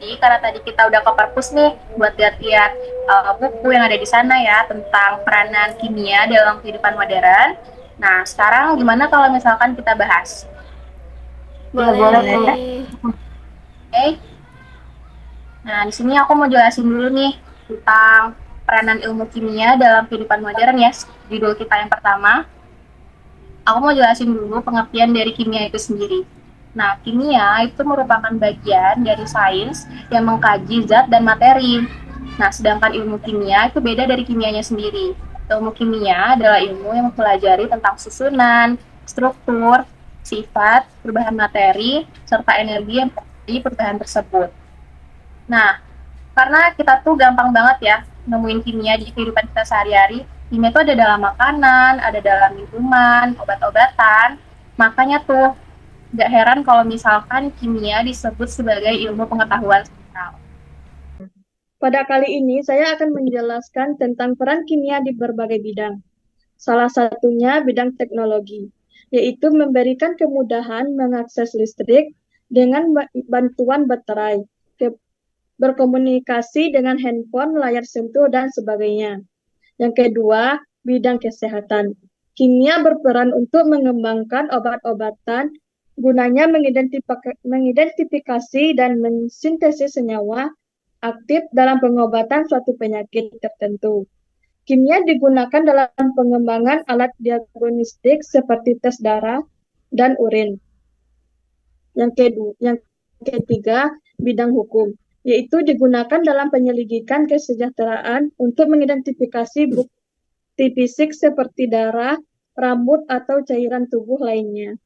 Jadi karena tadi kita udah ke perpus nih buat lihat-lihat buku yang ada di sana ya tentang peranan kimia dalam kehidupan modern. Nah, sekarang gimana kalau misalkan kita bahas? Ya boleh Kak. Boleh. Oke. Nah, di sini aku mau jelasin dulu nih tentang peranan ilmu kimia dalam kehidupan modern ya. Judul kita yang pertama. Aku mau jelasin dulu pengertian dari kimia itu sendiri. Nah, kimia itu merupakan bagian dari sains yang mengkaji zat dan materi. Nah, sedangkan ilmu kimia itu beda dari kimianya sendiri. Ilmu kimia adalah ilmu yang mempelajari tentang susunan, struktur, sifat, perubahan materi, serta energi yang terjadi perubahan tersebut. Nah, karena kita tuh gampang banget ya nemuin kimia di kehidupan kita sehari-hari. Kimia tuh ada dalam makanan, ada dalam minuman, obat-obatan. Makanya tuh gak heran kalau misalkan kimia disebut sebagai ilmu pengetahuan sentral. Pada kali ini saya akan menjelaskan tentang peran kimia di berbagai bidang. Salah satunya bidang teknologi, yaitu memberikan kemudahan mengakses listrik dengan bantuan baterai, berkomunikasi dengan handphone, layar sentuh, dan sebagainya. Yang kedua, bidang kesehatan. Kimia berperan untuk mengembangkan obat-obatan, gunanya mengidentifikasi dan mensintesis senyawa aktif dalam pengobatan suatu penyakit tertentu. Kimia digunakan dalam pengembangan alat diagnostik seperti tes darah dan urin. Yang ketiga, bidang hukum, yaitu digunakan dalam penyelidikan kesejahteraan untuk mengidentifikasi bukti fisik seperti darah, rambut, atau cairan tubuh lainnya.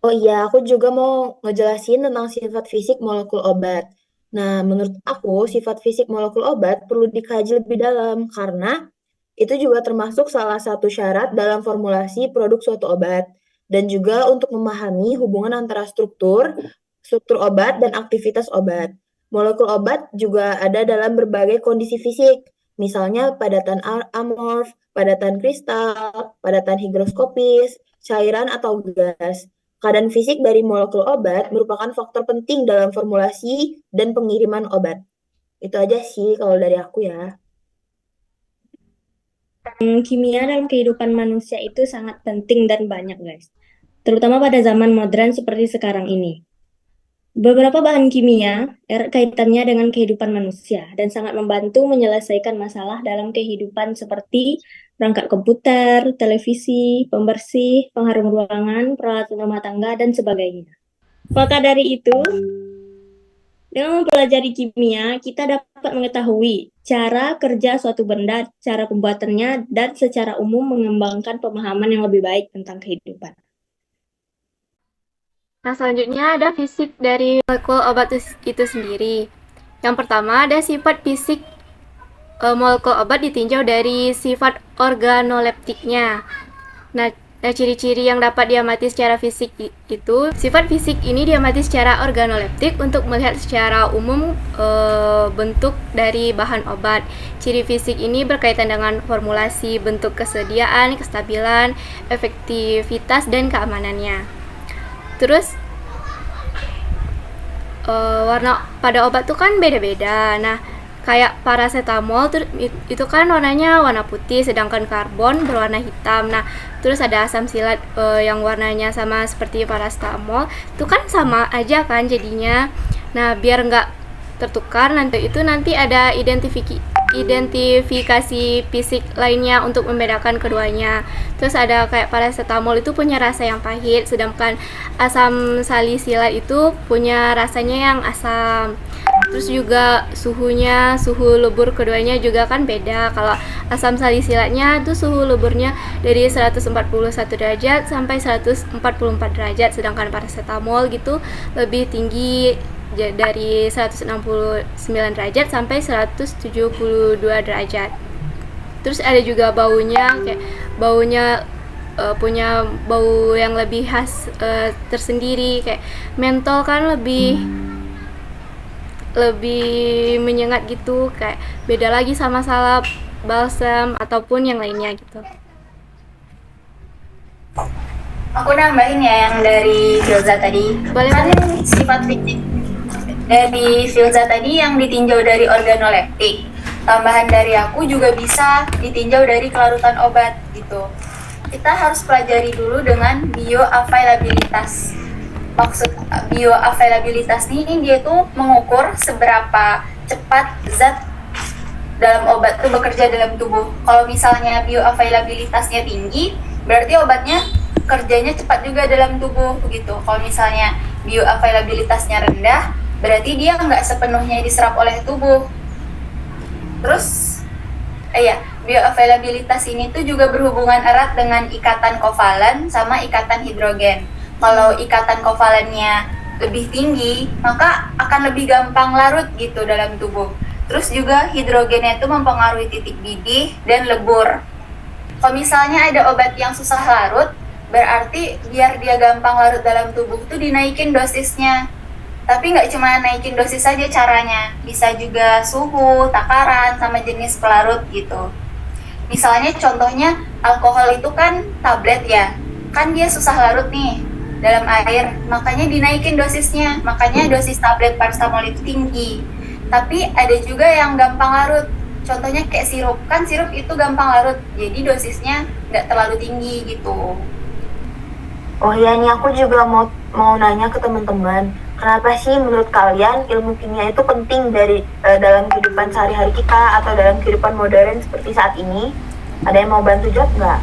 Oh iya, aku juga mau ngejelasin tentang sifat fisik molekul obat. Nah, menurut aku, sifat fisik molekul obat perlu dikaji lebih dalam karena itu juga termasuk salah satu syarat dalam formulasi produk suatu obat. Dan juga untuk memahami hubungan antara struktur obat dan aktivitas obat. Molekul obat juga ada dalam berbagai kondisi fisik, misalnya padatan amorf, padatan kristal, padatan higroskopis, cairan atau gas. Keadaan fisik dari molekul obat merupakan faktor penting dalam formulasi dan pengiriman obat. Itu aja sih kalau dari aku ya. Kimia dalam kehidupan manusia itu sangat penting dan banyak, guys. Terutama pada zaman modern seperti sekarang ini. Beberapa bahan kimia erat kaitannya dengan kehidupan manusia dan sangat membantu menyelesaikan masalah dalam kehidupan seperti perangkat komputer, televisi, pembersih, pengharum ruangan, peralatan rumah tangga, dan sebagainya. Maka dari itu, dengan mempelajari kimia, kita dapat mengetahui cara kerja suatu benda, cara pembuatannya, dan secara umum mengembangkan pemahaman yang lebih baik tentang kehidupan. Nah, selanjutnya ada fisik dari molekul obat itu sendiri. Yang pertama ada sifat fisik molekul obat ditinjau dari sifat organoleptiknya. Nah, ciri-ciri yang dapat diamati secara fisik itu, sifat fisik ini diamati secara organoleptik untuk melihat secara umum bentuk dari bahan obat. Ciri fisik ini berkaitan dengan formulasi, bentuk kesediaan, kestabilan, efektivitas, dan keamanannya. Terus warna pada obat tuh kan beda-beda. Nah, kayak paracetamol itu kan warnanya warna putih, sedangkan karbon berwarna hitam. Nah, terus ada asam silat yang warnanya sama seperti paracetamol, itu kan sama aja kan jadinya. Nah, biar nggak tertukar nanti ada identifikasi fisik lainnya untuk membedakan keduanya. Terus ada kayak paracetamol itu punya rasa yang pahit, sedangkan asam salisilat itu punya rasanya yang asam. Terus juga suhu lebur keduanya juga kan beda. Kalau asam salisilatnya itu suhu leburnya dari 141 derajat sampai 144 derajat, sedangkan paracetamol gitu lebih tinggi dari 169 derajat sampai 172 derajat. Terus ada juga baunya, kayak baunya punya bau yang lebih khas tersendiri, kayak mentol kan lebih menyengat gitu, kayak beda lagi sama salep, balsam ataupun yang lainnya gitu. Aku nambahin ya yang dari Filza tadi. Boleh, Kan boleh. sifat fisik dari Filza tadi yang ditinjau dari organoleptik. Tambahan dari aku juga bisa ditinjau dari kelarutan obat gitu. Kita harus pelajari dulu dengan bioavailabilitas. Maksud bioavailabilitas ini dia tuh mengukur seberapa cepat zat dalam obat itu bekerja dalam tubuh. Kalau misalnya bioavailabilitasnya tinggi, berarti obatnya kerjanya cepat juga dalam tubuh begitu. Kalau misalnya bioavailabilitasnya rendah, berarti dia nggak sepenuhnya diserap oleh tubuh. Terus, bioavailabilitas ini tuh juga berhubungan erat dengan ikatan kovalen sama ikatan hidrogen. Kalau ikatan kovalennya lebih tinggi, maka akan lebih gampang larut gitu dalam tubuh. Terus juga hidrogennya itu mempengaruhi titik didih dan lebur. Kalau misalnya ada obat yang susah larut, berarti biar dia gampang larut dalam tubuh tuh dinaikin dosisnya. Tapi nggak cuma naikin dosis saja caranya, bisa juga suhu, takaran, sama jenis pelarut gitu. Misalnya contohnya alkohol itu kan tablet ya, kan dia susah larut nih dalam air, makanya dinaikin dosisnya, makanya dosis tablet paracetamol itu tinggi. Tapi ada juga yang gampang larut, contohnya kayak sirup, kan sirup itu gampang larut, jadi dosisnya nggak terlalu tinggi gitu. Oh ya, nih aku juga mau nanya ke teman-teman, kenapa sih menurut kalian ilmu kimia itu penting dalam kehidupan sehari-hari kita atau dalam kehidupan modern seperti saat ini? Ada yang mau bantu jawab nggak?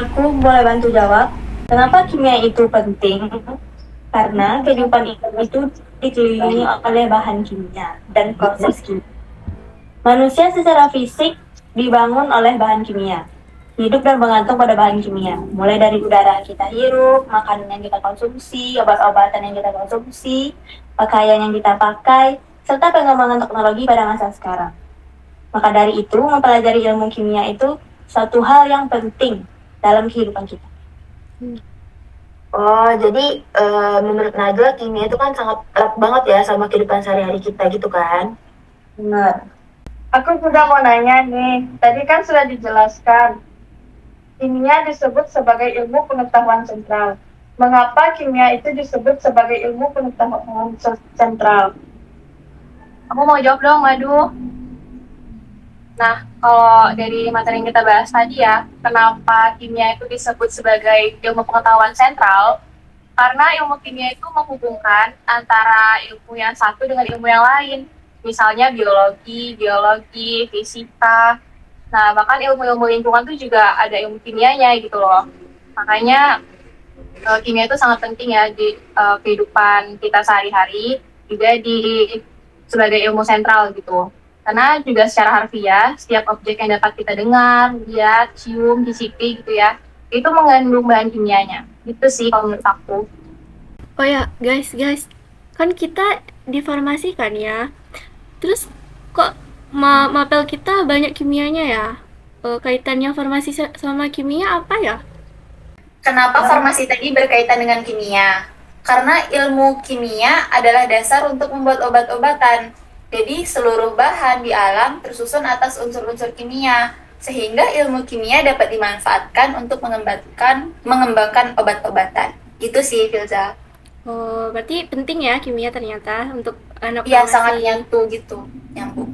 Aku boleh bantu jawab. Kenapa kimia itu penting? Karena kehidupan itu dikelilingi oleh bahan kimia dan proses kimia. Manusia secara fisik dibangun oleh bahan kimia. Hidup dan bergantung pada bahan kimia. Mulai dari udara yang kita hirup, makanan yang kita konsumsi, obat-obatan yang kita konsumsi, pakaian yang kita pakai, serta pengembangan teknologi pada masa sekarang. Maka dari itu, mempelajari ilmu kimia itu suatu hal yang penting dalam kehidupan kita. Oh, jadi menurut Najla kimia itu kan sangat erat banget ya sama kehidupan sehari-hari kita gitu kan? Benar. Aku juga mau nanya nih, tadi kan sudah dijelaskan, kimia disebut sebagai ilmu pengetahuan sentral. Mengapa kimia itu disebut sebagai ilmu pengetahuan sentral? Aku mau jawab dong, Madu. Nah, kalau dari materi yang kita bahas tadi ya, kenapa kimia itu disebut sebagai ilmu pengetahuan sentral? Karena ilmu kimia itu menghubungkan antara ilmu yang satu dengan ilmu yang lain. Misalnya biologi, fisika. Nah, bahkan ilmu-ilmu lingkungan itu juga ada ilmu kimianya gitu loh. Makanya kimia itu sangat penting ya di kehidupan kita sehari-hari, juga sebagai ilmu sentral gitu. Karena juga secara harfiah, setiap objek yang dapat kita dengar, lihat, cium, cicipi gitu ya, itu mengandung bahan kimianya. Gitu sih kalau menurut aku. Oh ya, guys, kan kita di farmasi kan ya. Terus kok mapel kita banyak kimianya ya? Kaitannya farmasi sama kimia apa ya? Kenapa farmasi tadi berkaitan dengan kimia? Karena ilmu kimia adalah dasar untuk membuat obat-obatan. Jadi seluruh bahan di alam tersusun atas unsur-unsur kimia, sehingga ilmu kimia dapat dimanfaatkan untuk mengembangkan obat-obatan. Itu sih, Filza. Oh, berarti penting ya kimia ternyata untuk anak Iya, farmasi. sangat nyatu gitu, nyambung.